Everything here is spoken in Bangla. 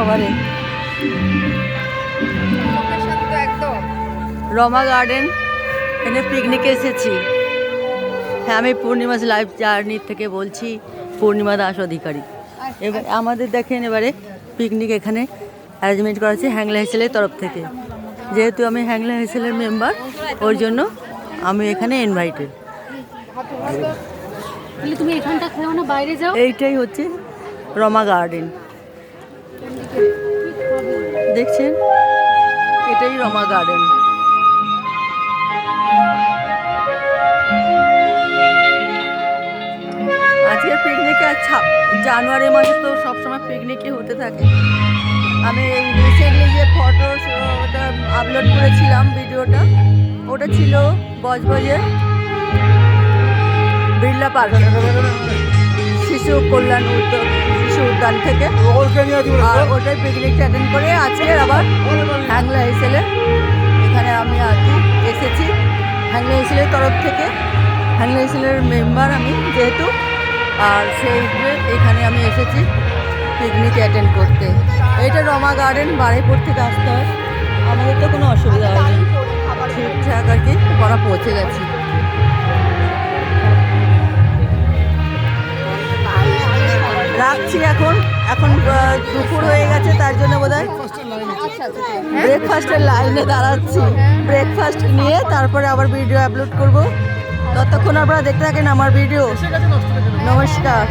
সবারে। রমা গার্ডেন এখানে পিকনিকে এসেছি। হ্যাঁ, আমি পূর্ণিমাস লাইফ জার্নি থেকে বলছি, পূর্ণিমা দাস অধিকারী। এবার আমাদের দেখেন এবারে পিকনিক এখানে অ্যারেঞ্জমেন্ট করা হয়েছে হ্যাংলা হেসেলের তরফ থেকে। যেহেতু আমি হ্যাংলা হেসেলের মেম্বার, ওর জন্য আমি এখানে ইনভাইটেড। তুমি এখানটা খেও না, বাইরে যাও। এইটাই হচ্ছে রমা গার্ডেন, দেখছেন? এটাই রমা গার্ডেন। আজকে পিকনিকে জানুয়ারি মাসে তো সবসময় পিকনিকই হতে থাকে। আমি রিসেন্টলি যে ফটোটা আপলোড করেছিলাম, ভিডিওটা, ওটা ছিল বজবজের বিড়লা পার্ক শিশু কল্যাণ শিশু উদ্যান থেকে। আর ওটাই পিকনিকটা অ্যাটেন্ড করে আজকে আবার হ্যাংলা হেসেলে এখানে আমি আর কি এসেছি হ্যাংলা হেসেলের তরফ থেকে। হ্যাংলা হেসেলের মেম্বার আমি যেহেতু, আর সেই এখানে আমি এসেছি পিকনিক অ্যাটেন্ড করতে। এইটা রমা গার্ডেন, বারুইপুর থেকে আসতে হয়, আমাদের তো কোনো অসুবিধা হয়নি, ঠিকঠাক আর কি আমরা পৌঁছে গেছি। রাখছি এখন দুপুর হয়ে গেছে, তার জন্য বোধ হয় ব্রেকফাস্টের লাইনে দাঁড়াচ্ছি। ব্রেকফাস্ট নিয়ে তারপরে আবার ভিডিও আপলোড করব। ততক্ষণ আপনারা দেখতে থাকেন আমার ভিডিও। নমস্কার।